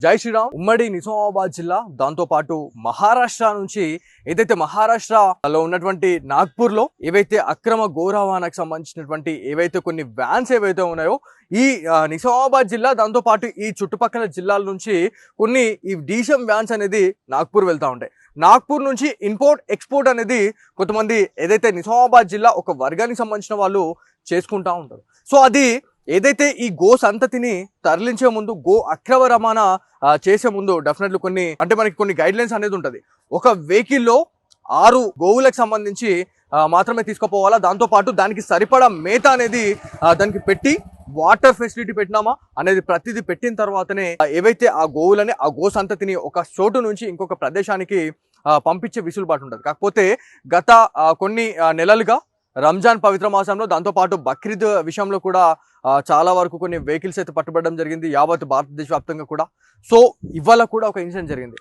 జై శ్రీరామ్. ఉమ్మడి నిజామాబాద్ జిల్లా, దాంతో పాటు మహారాష్ట్ర నుంచి ఏదైతే మహారాష్ట్రలో ఉన్నటువంటి నాగ్పూర్ లో ఏవైతే అక్రమ గో రవాణాకు సంబంధించినటువంటి ఏవైతే కొన్ని వ్యాన్స్ ఏవైతే ఉన్నాయో ఈ నిజామాబాద్ జిల్లా, దాంతో పాటు ఈ చుట్టుపక్కల జిల్లాల నుంచి కొన్ని ఈ డీసీఎం వ్యాన్స్ అనేది నాగ్పూర్ వెళ్తా ఉంటాయి. నాగ్పూర్ నుంచి ఇంపోర్ట్ ఎక్స్పోర్ట్ అనేది కొంతమంది ఏదైతే నిజామాబాద్ జిల్లా ఒక వర్గానికి సంబంధించిన వాళ్ళు చేసుకుంటా ఉంటారు. సో అది ఏదైతే ఈ గో సంతతిని తరలించే ముందు, గో అక్రమ రవాణా చేసే ముందు డెఫినెట్లీ మనకి కొన్ని గైడ్ లైన్స్ అనేది ఉంటుంది. ఒక వెహికల్లో 6 గోవులకు సంబంధించి మాత్రమే తీసుకుపోవాలా. దాంతో పాటు దానికి సరిపడా మేత అనేది దానికి పెట్టి, వాటర్ ఫెసిలిటీ పెట్టినామా అనేది ప్రతిదీ పెట్టిన తర్వాతనే ఏవైతే ఆ గోవులని, ఆ గో సంతతిని ఒక చోటు నుంచి ఇంకొక ప్రదేశానికి పంపించే విసులుబాటు ఉంటుంది. కాకపోతే గత కొన్ని నెలలుగా రంజాన్ పవిత్ర మాసంలో, దాంతో పాటు బక్రీద్ విషయంలో కూడా చాలా వరకు కొన్ని వెహికల్స్ అయితే పట్టుబడడం జరిగింది యావత్ భారతదేశ వ్యాప్తంగా కూడా. సో ఇవాళ కూడా ఒక ఇన్సిడెంట్ జరిగింది.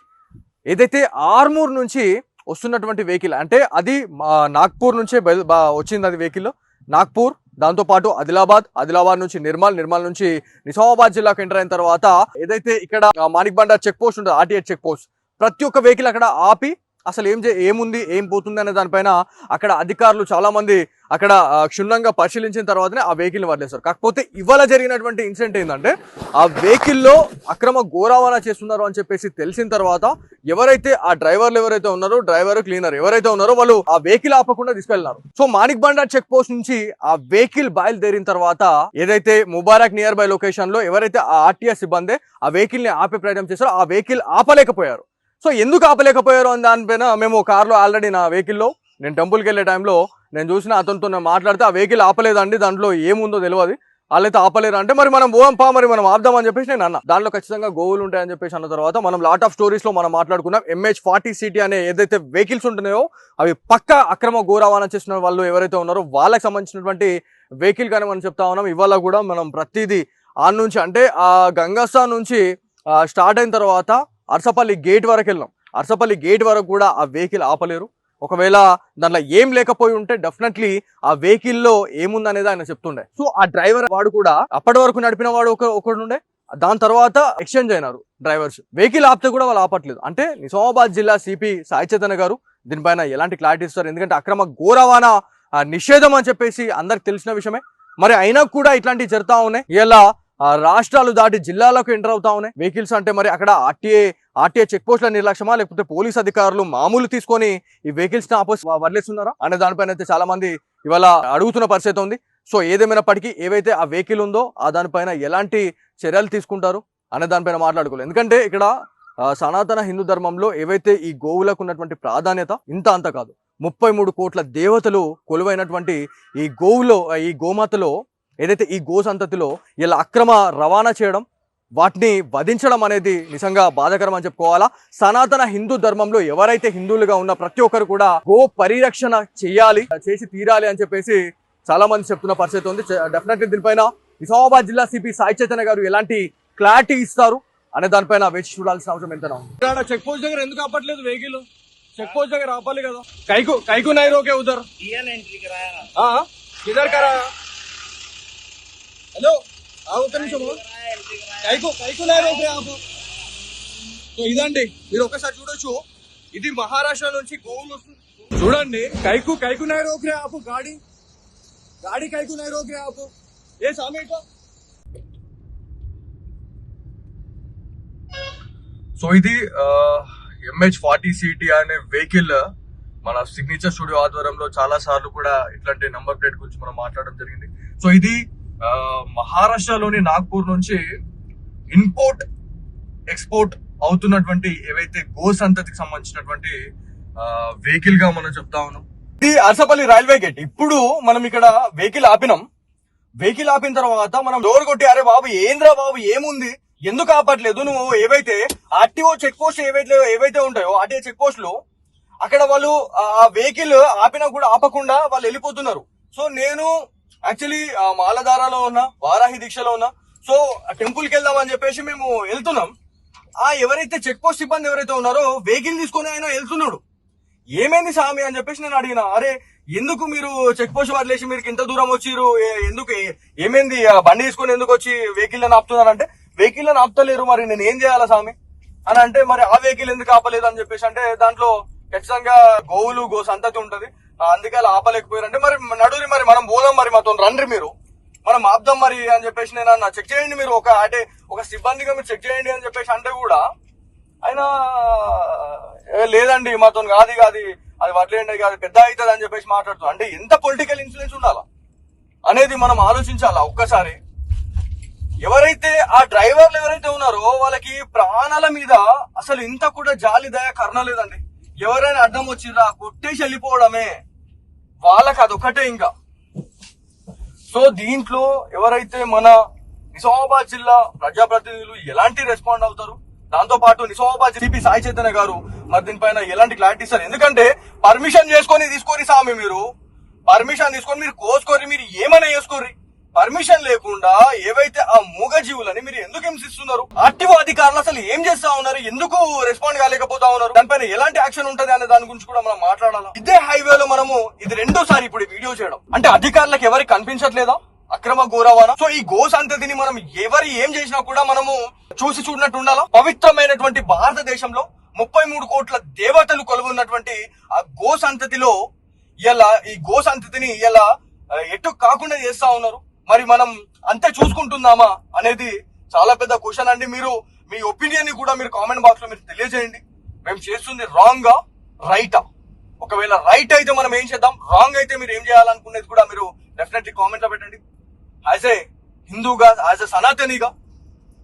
ఏదైతే ఆర్మూర్ నుంచి వస్తున్నటువంటి వెహికల్, అంటే అది నాగ్పూర్ నుంచే వచ్చింది. అది వెహికల్ నాగ్పూర్, దాంతో పాటు ఆదిలాబాద్ నుంచి నిర్మల్ నుంచి నిజామాబాద్ జిల్లాకు ఎంటర్ అయిన తర్వాత ఏదైతే ఇక్కడ మాణిక్ బండార్ చెక్ పోస్ట్ ఉంటుంది, ఆర్టీఏ చెక్ పోస్ట్, ప్రతి ఒక్క వెహికల్ అక్కడ ఆపి అసలు ఏముంది, ఏం పోతుంది అనే దానిపైన అక్కడ అధికారులు చాలా మంది అక్కడ క్షుణ్ణంగా పరిశీలించిన తర్వాతనే ఆ వెహికల్ ని వదిలేస్తారు. కాకపోతే ఇవాళ జరిగినటువంటి ఇన్సిడెంట్ ఏంటంటే, ఆ వెహికల్లో అక్రమ గో రవాణా చేస్తున్నారు అని చెప్పేసి తెలిసిన తర్వాత ఎవరైతే ఆ డ్రైవర్లు ఎవరైతే ఉన్నారో, డ్రైవర్ క్లీనర్ ఎవరైతే ఉన్నారో వాళ్ళు ఆ వెహికల్ ఆపకుండా తీసుకెళ్లినారు. So Manik Bandar check post నుంచి ఆ వెహికల్ బయలుదేరిన తర్వాత ఏదైతే ముబారక్ నియర్ బై లొకేషన్ లో ఎవరైతే ఆ ఆర్టీఎస్ సిబ్బంది ఆ వెహికల్ ని ఆపే ప్రయత్నం చేస్తారో ఆ వెహికల్ ఆపలేకపోయారు. సో ఎందుకు ఆపలేకపోయారు అని దానిపైన మేము కార్లో ఆల్రెడీ నా వెహికల్లో నేను టెంపుల్కి వెళ్ళే టైంలో నేను చూసిన అతనితో నేను మాట్లాడితే ఆ వెహికల్ ఆపలేదండి, దాంట్లో ఏముందో తెలియదు, వాళ్ళైతే ఆపలేరు అంటే మరి మనం మనం ఆపుదామని చెప్పేసి నేను అన్న. దాంట్లో ఖచ్చితంగా గోవులు ఉంటాయని చెప్పేసి అన్న తర్వాత మనం లాట్ ఆఫ్ స్టోరీస్ లో మనం మాట్లాడుకున్నాం. MH40 సిటీ అనే ఏదైతే వెహికల్స్ ఉంటున్నాయో అవి పక్క అక్రమ గో రవాణా చేస్తున్న వాళ్ళు ఎవరైతే ఉన్నారో వాళ్ళకి సంబంధించినటువంటి వెహికల్ కానీ మనం చెప్తా ఉన్నాం. ఇవాళ కూడా మనం ప్రతిదీ ఆ నుంచి, అంటే ఆ గంగాస్థా నుంచి స్టార్ట్ అయిన తర్వాత అర్సపల్లి గేట్ వరకు వెళ్ళాం. అర్సపల్లి గేట్ వరకు కూడా ఆ వెహికల్ ఆపలేరు. ఒకవేళ దాంట్లో ఏం లేకపోయి ఉంటే డెఫినెట్లీ ఆ వెహికల్లో ఏముందనేది ఆయన చెప్తుండే. సో ఆ డ్రైవర్ వాడు కూడా అప్పటి వరకు నడిపిన వాడు ఒకడు ఉండే, దాని తర్వాత ఎక్స్చేంజ్ అయినారు డ్రైవర్స్. వెహికల్ ఆపితే కూడా వాళ్ళు ఆపట్లేదు. అంటే నిజామాబాద్ జిల్లా సిపి సాయి చైతన్య గారు దీనిపైన ఎలాంటి క్లారిటీ ఇస్తారు? ఎందుకంటే అక్రమ గో రవాణా నిషేధం అని చెప్పేసి అందరికి తెలిసిన విషయమే. మరి అయినా కూడా ఇట్లాంటివి జరుగుతూ ఉన్నాయి. ఇలా రాష్ట్రాలు దాటి జిల్లాలకు ఎంటర్ అవుతా ఉన్నాయి వెహికల్స్. అంటే మరి అక్కడ ఆర్టీఏ చెక్ పోస్టుల నిర్లక్ష్యమా, లేకపోతే పోలీస్ అధికారులు మామూలు తీసుకొని ఈ వెహికల్స్ ని వదిలేస్తున్నారా అనే దానిపైన అయితే చాలా మంది ఇవాళ అడుగుతున్న పరిస్థితి ఉంది. సో ఏదేమైనప్పటికీ ఏవైతే ఆ వెహికల్ ఉందో ఆ దానిపైన ఎలాంటి చర్యలు తీసుకుంటారు అనే దానిపైన మాట్లాడుకోలేదు. ఎందుకంటే ఇక్కడ సనాతన హిందూ ధర్మంలో ఏవైతే ఈ గోవులకు ఉన్నటువంటి ప్రాధాన్యత ఇంత అంత కాదు. 33 కోట్ల దేవతలు కొలువైనటువంటి ఈ గోవులో, ఈ గోమాతలో ఏదైతే ఈ గో సంతతిలో ఇలా అక్రమ రవాణా చేయడం, వాటిని వధించడం అనేది నిజంగా బాధాకరం అని చెప్పుకోవాలా. సనాతన హిందూ ధర్మంలో ఎవరైతే హిందువులుగా ఉన్న ప్రతి ఒక్కరు కూడా గో పరిరక్షణ చేసి తీరాలి అని చెప్పేసి చాలా మంది చెప్తున్న పరిస్థితి ఉంది. డెఫినెట్లీ దీనిపైన నిజామాబాద్ జిల్లా సిపి సాయి చైతన్య గారు ఎలాంటి క్లారిటీ ఇస్తారు అనే దానిపైన వేచి చూడాల్సిన అవసరం ఎంతైనా ఉంది. ఇక్కడ చెక్ పోస్ట్ దగ్గర ఎందుకు ఆపట్లేదు వెహికల్? చెక్ పోస్ట్ దగ్గర ఆపాలి కదా. కైకు నై రోకే ఉదర్ కిధర్ కరా. హలో ఒక నిమిషం, కైకు నై రోకే ఆపు. సో ఇదండి, మీరు ఒకసారి చూడొచ్చు. ఇది మహారాష్ట్ర నుంచి గోవులు వస్తుంది. చూడండి, కైకు నై రోకే ఆపు. గాడి కైకు నై రోకే ఆపు. ఏ సామేటో. సో ఇది MH40 సిటీ అనే వెహికల్ మన సిగ్నేచర్ స్టూడియో ఆధ్వర్యంలో చాలా సార్లు కూడా ఇట్లాంటి నంబర్ ప్లేట్ గురించి మనం మాట్లాడడం జరిగింది. సో ఇది మహారాష్ట్రలోని నాగ్పూర్ నుంచి ఇంపోర్ట్ ఎక్స్పోర్ట్ అవుతున్నటువంటి ఏవైతే గో సంతతికి సంబంధించినటువంటి వెహికల్ గా మనం చెప్తా ఉన్నాం. ఇది అర్సపల్లి రైల్వే గేట్. ఇప్పుడు మనం ఇక్కడ వెహికల్ ఆపినాం. వెహికల్ ఆపిన తర్వాత మనం డోర్ కొట్టి, అరే బాబు ఏంద్రా బాబు ఏముంది, ఎందుకు ఆపట్లేదు? నువ్వు ఏవైతే ఆర్టీఓ చెక్ పోస్ట్ ఏవైతే ఉంటాయో ఆర్టీఓ చెక్ పోస్టులు అక్కడ వాళ్ళు ఆ వెహికల్ ఆపినా కూడా ఆపకుండా వాళ్ళు వెళ్ళిపోతున్నారు. సో నేను యాక్చువల్లీ మాలధారాలో ఉన్నా, వారాహి దీక్షలో ఉన్నా. సో టెంపుల్కి వెళ్దామని చెప్పేసి మేము వెళ్తున్నాం. ఎవరైతే చెక్ పోస్ట్ సిబ్బంది ఎవరైతే ఉన్నారో వెహికల్ తీసుకొని ఆయన వెళ్తున్నాడు. ఏమైంది స్వామి అని చెప్పేసి నేను అడిగిన, అరే ఎందుకు మీరు చెక్ పోస్ట్ వదిలేసి మీరు ఇంత దూరం వచ్చిరు, ఎందుకు ఏమైంది, బండి తీసుకొని ఎందుకు వచ్చి వెహికల్ అని ఆపుతున్నారంటే వెహికల్ అని ఆపుతలేరు, మరి నేను ఏం చేయాలా స్వామి అని అంటే, మరి ఆ వెహికల్ ఎందుకు ఆపలేదు అని చెప్పేసి అంటే దాంట్లో ఖచ్చితంగా గో సంతతి ఉంటది, అందుకే అలా ఆపలేకపోయారు అంటే, మరి నడురి మరి మనం పోదాం, మరి మాతో రండి మీరు, మనం ఆపుదాం మరి అని చెప్పేసి నేను అన్న, చెక్ చేయండి మీరు అంటే ఒక సిబ్బందిగా మీరు చెక్ చేయండి అని చెప్పేసి అంటే కూడా ఆయన లేదండి మాతో కాదు అది వదిలేండి, అది పెద్ద అవుతుంది అని చెప్పేసి మాట్లాడుతాం. అంటే ఎంత పొలిటికల్ ఇన్ఫ్లుయెన్స్ ఉండాలా అనేది మనం ఆలోచించాలా ఒక్కసారి. ఎవరైతే ఆ డ్రైవర్లు ఎవరైతే ఉన్నారో వాళ్ళకి ప్రాణాల మీద అసలు ఇంత కూడా జాలి దయ కరుణ లేదండి. ఎవరైనా అడ్డం వచ్చిర్రా కొట్టేసి వెళ్ళిపోవడమే వాళ్ళకి, అదొకటే ఇంకా. సో దీంట్లో ఎవరైతే మన నిజామాబాద్ జిల్లా ప్రజాప్రతినిధులు ఎలాంటి రెస్పాండ్ అవుతారు, దాంతో పాటు నిజామాబాద్ సిపి సాయి చైతన్య గారు మరి దీనిపైన ఎలాంటి క్లారిటీ ఇస్తారు. ఎందుకంటే పర్మిషన్ తీసుకొని సామి, మీరు పర్మిషన్ తీసుకొని మీరు కోసుకోరి, మీరు ఏమైనా చేసుకోరి, పర్మిషన్ లేకుండా ఏవైతే ఆ మూగజీవులని మీరు ఎందుకు హింసిస్తున్నారు, ఆర్టీఓ అధికారులు అసలు ఏం చేస్తా ఉన్నారు, ఎందుకు రెస్పాండ్ కాలేకపోతా ఉన్నారు, దానిపైన ఎలాంటి యాక్షన్ ఉంటది అనే దాని గురించి కూడా మనం మాట్లాడాలి. ఇదే హైవేలో మనము ఇది రెండోసారి ఇప్పుడు వీడియో చేయడం అంటే అధికారులకు ఎవరికి కనిపించట్లేదా అక్రమ గోరవాణా. సో ఈ గో సంతతిని మనం ఎవరు ఏం చేసినా కూడా మనము చూసి చూడనట్టు ఉండాలా. పవిత్రమైనటువంటి భారతదేశంలో 33 కోట్ల దేవతలు కొలువున్నటువంటి ఆ గో సంతతిలో ఇలా ఈ గో సంతతిని ఇలా ఎటు కాకుండా చేస్తా ఉన్నారు. మరి మనం అంతే చూసుకుంటున్నామా అనేది చాలా పెద్ద క్వశ్చన్ అండి. మీరు మీ ఒపీనియన్ ని కూడా మీరు కామెంట్ బాక్స్ లో మీరు తెలియజేయండి. మేము చేస్తుంది రాంగా రైటా, ఒకవేళ రైట్ అయితే మనం ఏం చేద్దాం, రాంగ్ అయితే మీరు ఏం చేయాలనుకునేది కూడా మీరు డెఫినెట్లీ కామెంట్ లో పెట్టండి. యాజ్ ఏ హిందూగా, యాజ్ ఏ సనాతనిగా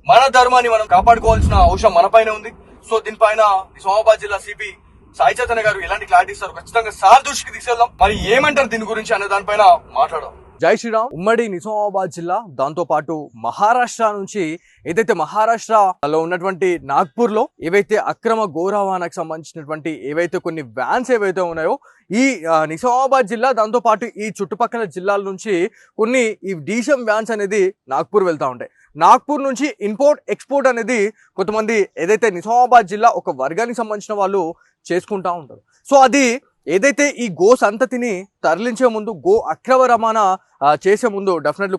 మన ధర్మాన్ని మనం కాపాడుకోవాల్సిన అవసరం మన పైన ఉంది. సో దీనిపైన నిజామాబాద్ జిల్లా సిపి సాయి చైతన్య గారు ఎలాంటి క్లారిటీ ఇస్తారు, ఖచ్చితంగా సార్ దృష్టికి తీసుకెళ్దాం. మరి ఏమంటారు దీని గురించి అనే దానిపైన మాట్లాడదాం. జై శ్రీరామ్. ఉమ్మడి నిజామాబాద్ జిల్లా, దాంతో పాటు మహారాష్ట్ర నుంచి ఏదైతే మహారాష్ట్రలో ఉన్నటువంటి నాగ్పూర్ లో ఏవైతే అక్రమ గో రవాణాకు సంబంధించినటువంటి ఏవైతే కొన్ని వ్యాన్స్ ఏవైతే ఉన్నాయో ఈ నిజామాబాద్ జిల్లా, దాంతో పాటు ఈ చుట్టుపక్కల జిల్లాల నుంచి కొన్ని ఈ డీసీఎం వ్యాన్స్ అనేది నాగ్పూర్ వెళ్తా ఉంటాయి. నాగ్పూర్ నుంచి ఇంపోర్ట్ ఎక్స్పోర్ట్ అనేది కొంతమంది ఏదైతే నిజామాబాద్ జిల్లా ఒక వర్గానికి సంబంధించిన వాళ్ళు చేసుకుంటా ఉంటారు. సో అది ఏదైతే ఈ గో సంతతిని తరలించే ముందు, గో అక్రమ రవాణా చేసే ముందు డెఫినెట్లీ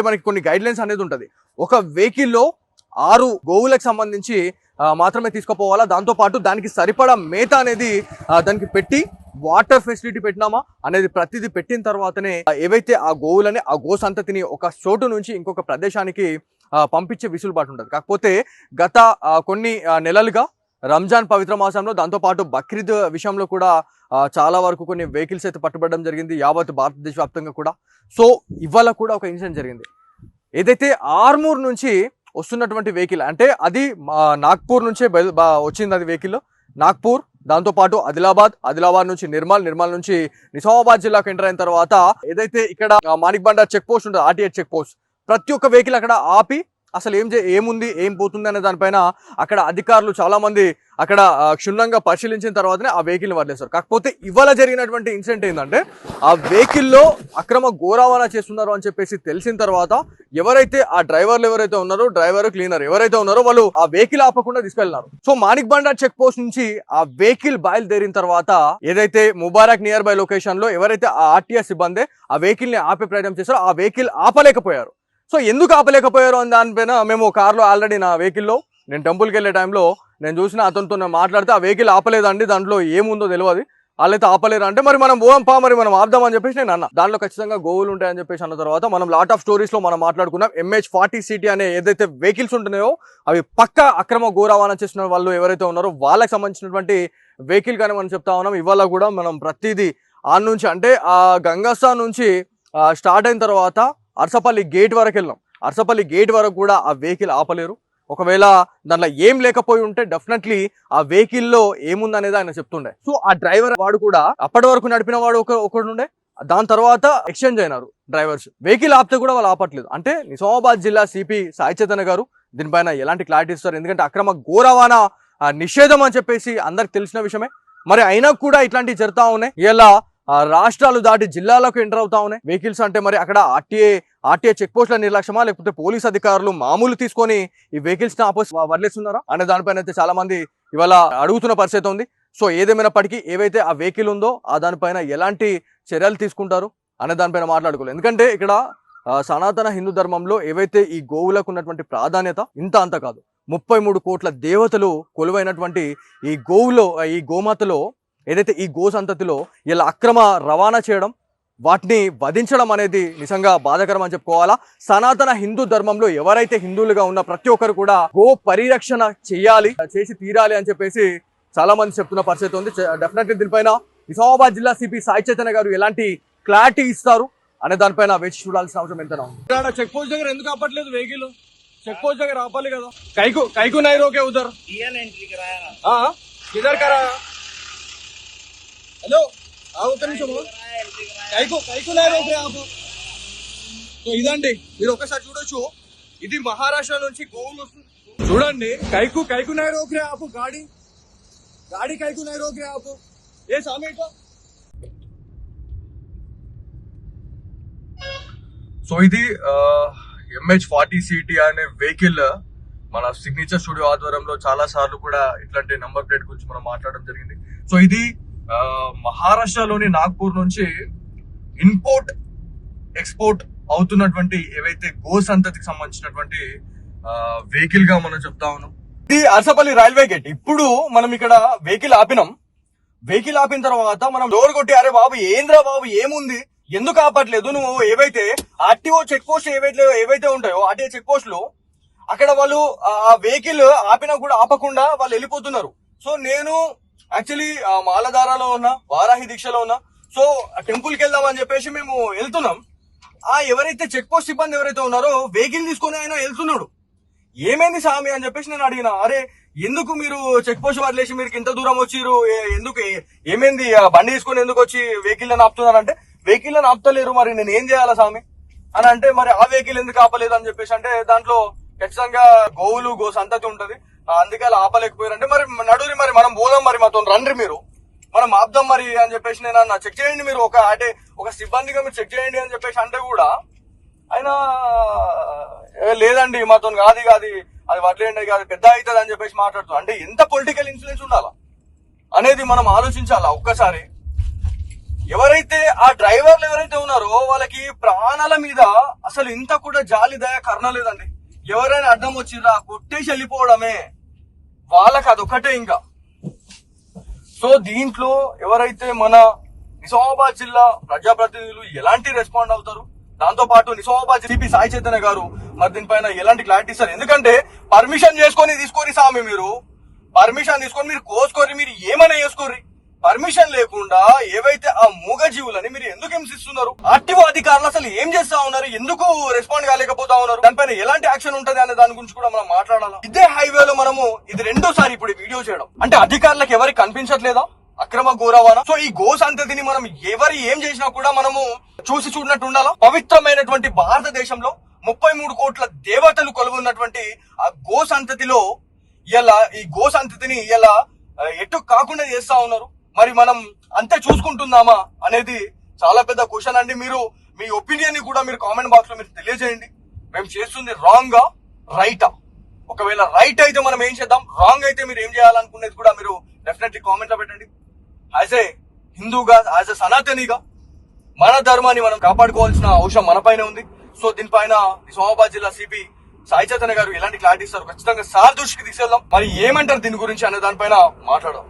మనకి కొన్ని గైడ్ లైన్స్ అనేది ఉంటుంది. ఒక వెహికల్లో 6 గోవులకు సంబంధించి మాత్రమే తీసుకుపోవాలా. దాంతో పాటు దానికి సరిపడా మేత అనేది దానికి పెట్టి, వాటర్ ఫెసిలిటీ పెట్టినామా అనేది ప్రతిదీ పెట్టిన తర్వాతనే ఏవైతే ఆ గోవులని, ఆ గో సంతతిని ఒక చోటు నుంచి ఇంకొక ప్రదేశానికి పంపించే విసులుబాటు ఉంటుంది. కాకపోతే గత కొన్ని నెలలుగా రంజాన్ పవిత్ర మాసంలో, దాంతో పాటు బక్రీద్ విషయంలో కూడా చాలా వరకు కొన్ని వెహికల్స్ అయితే పట్టుబడడం జరిగింది యావత్ భారతదేశ వ్యాప్తంగా కూడా. సో ఇవాళ కూడా ఒక ఇన్సిడెంట్ జరిగింది. ఏదైతే ఆర్మూర్ నుంచి వస్తున్నటువంటి వెహికల్, అంటే అది నాగ్పూర్ నుంచే వచ్చింది అది వెహికల్, నాగ్పూర్, దాంతో పాటు ఆదిలాబాద్ నుంచి నిర్మల్ నుంచి నిజామాబాద్ జిల్లాకు ఎంటర్ అయిన తర్వాత ఏదైతే ఇక్కడ మాణిక్ బండార్ చెక్ పోస్ట్ ఉంటుంది, ఆర్టీఏ చెక్ పోస్ట్, ప్రతి ఒక్క వెహికల్ అక్కడ ఆపి అసలు ఏముంది ఏం పోతుంది అనే దానిపైన అక్కడ అధికారులు చాలా మంది అక్కడ క్షుణ్ణంగా పరిశీలించిన తర్వాతనే ఆ వెహికల్ని వదిలేస్తారు. కాకపోతే ఇవాళ జరిగినటువంటి ఇన్సిడెంట్ ఏంటంటే, ఆ వెహికల్లో అక్రమ గో రవాణా చేస్తున్నారు అని చెప్పేసి తెలిసిన తర్వాత ఎవరైతే ఆ డ్రైవర్లు ఎవరైతే ఉన్నారో, డ్రైవర్ క్లీనర్ ఎవరైతే ఉన్నారో వాళ్ళు ఆ వెహికల్ ఆపకుండా తీసుకెళ్తున్నారు. So Manik Bandar check post నుంచి ఆ వెహికల్ బయలుదేరిన తర్వాత ఏదైతే ముబారక్ నియర్ బై లొకేషన్ లో ఎవరైతే ఆ ఆర్టీఎస్ సిబ్బంది ఆ వెహికల్ ని ఆపే ప్రయత్నం చేస్తారో ఆ వెహికల్ ఆపలేకపోయారు. సో ఎందుకు ఆపలేకపోయారు అని దానిపైన మేము కార్లో ఆల్రెడీ నా వెహికల్లో నేను టెంపుల్కి వెళ్ళే టైంలో నేను చూసిన అతనితో నేను మాట్లాడితే ఆ వెహికల్ ఆపలేదండి, దాంట్లో ఏముందో తెలియదు, వాళ్ళైతే ఆపలేరు అంటే మరి మనం మరి మనం ఆపుదామని చెప్పేసి నేను అన్న. దాంట్లో ఖచ్చితంగా గోవులు ఉంటాయని చెప్పేసి అన్న తర్వాత మనం లాట్ ఆఫ్ స్టోరీస్ లో మనం మాట్లాడుకున్నాం. MH40CT అనే ఏదైతే వెహికల్స్ ఉంటున్నాయో అవి పక్క అక్రమ గో రవాణా చేసిన వాళ్ళు ఎవరైతే ఉన్నారో వాళ్ళకి సంబంధించినటువంటి వెహికల్ కానీ మనం చెప్తా ఉన్నాం. ఇవాళ కూడా మనం ప్రతిదీ ఆ నుంచి అంటే ఆ గంగాస్థాన్ నుంచి స్టార్ట్ అయిన తర్వాత అర్సపల్లి గేట్ వరకు వెళ్ళాం. అర్సపల్లి గేట్ వరకు కూడా ఆ వెహికల్ ఆపలేరు. ఒకవేళ దాంట్లో ఏం లేకపోయి ఉంటే డెఫినెట్లీ ఆ వెహికల్లో ఏముందనేది ఆయన చెప్తుండే. సో ఆ డ్రైవర్ వాడు కూడా అప్పటి వరకు నడిపిన వాడు ఒకడుండే, దాని తర్వాత ఎక్స్చేంజ్ అయినారు డ్రైవర్స్. వెహికల్ ఆపితే కూడా వాళ్ళు ఆపట్లేదు. అంటే నిజామాబాద్ జిల్లా సిపి సాయి చైతన్య గారు దీనిపైన ఎలాంటి క్లారిటీ ఇస్తారు? ఎందుకంటే అక్రమ గో రవాణా నిషేధం అని చెప్పేసి అందరికి తెలిసిన విషయమే. మరి అయినా కూడా ఇట్లాంటివి జరుగుతూ ఉన్నాయి. ఇలా రాష్ట్రాలు దాటి జిల్లాలకు ఎంటర్ అవుతా ఉన్నాయి వెహికల్స్. అంటే మరి అక్కడ ఆర్టీఏ చెక్ పోస్ట్ల నిర్లక్ష్యమా, లేకపోతే పోలీస్ అధికారులు మామూలు తీసుకొని ఈ వెహికల్స్ ని వదిలేస్తున్నారా అనే దానిపైన అయితే చాలా మంది ఇవాళ అడుగుతున్న పరిస్థితి ఉంది. సో ఏదేమైనప్పటికీ ఏవైతే ఆ వెహికల్ ఉందో ఆ దానిపైన ఎలాంటి చర్యలు తీసుకుంటారు అనే దానిపైన మాట్లాడుకోలేదు. ఎందుకంటే ఇక్కడ సనాతన హిందూ ధర్మంలో ఏవైతే ఈ గోవులకు ఉన్నటువంటి ప్రాధాన్యత ఇంత అంత కాదు. 33 కోట్ల దేవతలు కొలువైనటువంటి ఈ గోవులో, ఈ గోమాతలో ఏదైతే ఈ గో సంతతిలో ఇలా అక్రమ రవాణా చేయడం, వాటిని వధించడం అనేది నిజంగా బాధాకరం అని చెప్పుకోవాలా. సనాతన హిందూ ధర్మంలో ఎవరైతే హిందువులుగా ఉన్న ప్రతి ఒక్కరు కూడా గో పరిరక్షణ చేసి తీరాలి అని చెప్పేసి చాలా మంది చెప్తున్న పరిస్థితి ఉంది. డెఫినెట్లీ దీనిపైన నిజామాబాద్ జిల్లా సిపి సాయి చైతన్య గారు ఎలాంటి క్లారిటీ ఇస్తారు అనే దానిపైన వేచి చూడాల్సిన అవసరం ఎంతైనా ఉంది. చెక్ పోస్ట్ దగ్గర ఎందుకు ఆపట్లేదు వెహికల్? చెక్ పోస్ట్ దగ్గర ఆపాలి కదా. కైకు నై రోకే ఉదర్ किधर करा? हेलो ఒక్క నిమిషం. కైకు నై రోకే ఆపు. సో ఇదండి, మీరు ఒక్కసారి చూడొచ్చు. ఇది మహారాష్ట్ర నుంచి గోవులు వస్తుంది చూడండి. కైకు నై రోక్ రే ఆపు. గాడి కైకు నై రోక్ రే ఆపు. ఏ సామే సో ఇది MH40CT అనే వెహికల్ మన సిగ్నేచర్ స్టూడియో ఆధ్వర్యంలో చాలా సార్లు కూడా ఇట్లాంటి నంబర్ ప్లేట్ గురించి మనం మాట్లాడడం జరిగింది. సో ఇది మహారాష్ట్రలోని నాగ్పూర్ నుంచి ఇంపోర్ట్ ఎక్స్పోర్ట్ అవుతున్నటువంటి ఏవైతే గో సంతతికి సంబంధించినటువంటి వెహికల్ గా మనం చెప్తా ఉన్నాం. ఇది అరసపల్లి రైల్వే గేట్. ఇప్పుడు మనం ఇక్కడ వెహికల్ ఆపినాం. వెహికల్ ఆపిన తర్వాత మనం డోర్ కొట్టి, అరే బాబు ఏంద్రా బాబు ఏముంది, ఎందుకు ఆపట్లేదు? నువ్వు ఏవైతే ఆర్టీఓ చెక్ పోస్ట్ ఏవైతే ఉంటాయో ఆర్టీఓ చెక్ పోస్టులు, అక్కడ వాళ్ళు ఆ వెహికల్ ఆపినా కూడా ఆపకుండా వాళ్ళు వెళ్ళిపోతున్నారు. సో నేను యాక్చువల్లీ మాలధారాలో ఉన్నా, వారాహి దీక్షలో ఉన్నా. సో టెంపుల్ కి వెళ్దాం అని చెప్పేసి మేము వెళ్తున్నాం. ఎవరైతే చెక్ పోస్ట్ సిబ్బంది ఎవరైతే ఉన్నారో వెహికల్ తీసుకుని ఆయన వెళ్తున్నాడు. ఏమైంది స్వామి అని చెప్పేసి నేను అడిగిన, అరే ఎందుకు మీరు చెక్ పోస్ట్ వదిలేసి మీరు ఇంత దూరం వచ్చిరు, ఎందుకు ఏమైంది, బండి తీసుకుని ఎందుకు వచ్చి వెహికల్ అని ఆపుతున్నారంటే, వెహికల్ అని ఆపుతలేరు, మరి నేను ఏం చేయాలా స్వామి అని అంటే, మరి ఆ వెహికల్ ఎందుకు ఆపలేదు అని చెప్పేసి అంటే, దాంట్లో ఖచ్చితంగా గో సంతతి ఉంటది, అందుకే అలా ఆపలేకపోయారు అంటే, మరి నడురి మరి మనం పోదాం, మరి మాతో రండి, మీరు మనం ఆపుదాం మరి అని చెప్పేసి నేను అన్న, చెక్ చేయండి మీరు ఒక సిబ్బందిగా మీరు చెక్ చేయండి అని చెప్పేసి అంటే కూడా ఆయన లేదండి మాతో కాదు అది వడ్లేండి కాదు పెద్ద అవుతుంది అని చెప్పేసి మాట్లాడుతున్నాం. అంటే ఎంత పొలిటికల్ ఇన్ఫ్లుయెన్స్ ఉండాలా అనేది మనం ఆలోచించాలా ఒక్కసారి. ఎవరైతే ఆ డ్రైవర్లు ఎవరైతే ఉన్నారో వాళ్ళకి ప్రాణాల మీద అసలు ఇంత కూడా జాలి దయ కరుణ లేదండి. ఎవరైనా అడ్డం వచ్చిరా కొట్టేసి వెళ్ళిపోవడమే, వాళ్ళకి అదొక్కటే ఇంకా. సో దీంట్లో ఎవరైతే మన నిజామాబాద్ జిల్లా ప్రజాప్రతినిధులు ఎలాంటి రెస్పాండ్ అవుతారు, దాంతో పాటు నిజామాబాద్ సిపి సాయి చైతన్య గారు మరి దీనిపైన ఎలాంటి క్లారిటీ ఇస్తారు? ఎందుకంటే పర్మిషన్ తీసుకొని సామి, మీరు పర్మిషన్ తీసుకొని మీరు కోసుకోరి, మీరు ఏమైనా చేసుకోర్రి. పర్మిషన్ లేకుండా ఏవైతే ఆ మూగ జీవులని మీరు ఎందుకు హింసిస్తున్నారు? ఆర్టీఓ అధికారులు అసలు ఏం చేస్తా ఉన్నారు, ఎందుకు రెస్పాండ్ కాలేకపోతా ఉన్నారు, దానిపైన ఎలాంటి యాక్షన్ ఉంటది అనే దాని గురించి కూడా మనం మాట్లాడాలి. ఇదే హైవేలో మనము ఇది రెండోసారి ఇప్పుడు వీడియో చేయడం అంటే అధికారులకు ఎవరికి కనిపించట్లేదా అక్రమ గో రవాణా? సో ఈ గో సంతతిని మనం ఎవరు ఏం చేసినా కూడా మనము చూసి చూడనట్టు ఉండాలా. పవిత్రమైనటువంటి భారతదేశంలో 33 కోట్ల దేవతలు కొలువున్నటువంటి ఆ గో సంతతిలో ఈ గో సంతతిని ఇలా ఎటు కాకుండా చేస్తా ఉన్నారు. మరి మనం అంతే చూసుకుంటున్నామా అనేది చాలా పెద్ద క్వశ్చన్ అండి. మీరు మీ ఒపీనియన్ ని కూడా మీరు కామెంట్ బాక్స్ లో మీరు తెలియజేయండి. మేము చేస్తుంది రాంగా రైటా? ఒకవేళ రైట్ అయితే మనం ఏం చేద్దాం, రాంగ్ అయితే మీరు ఏం చేయాలనుకునేది కూడా మీరు డెఫినెట్లీ కామెంట్ లో పెట్టండి. యాజ్ ఏ హిందూగా, యాజ్ ఎ సనాతనిగా మన ధర్మాన్ని మనం కాపాడుకోవాల్సిన అవసరం మన పైన ఉంది. సో దీనిపైన నిజామాబాద్ జిల్లా సిపి సాయి చైతన్య గారు ఎలాంటి క్లారిటీ ఇస్తారు ఖచ్చితంగా సార్ దృష్టికి తీసుకెళ్దాం. మరి ఏమంటారు దీని గురించి అనే దానిపైన మాట్లాడదాం.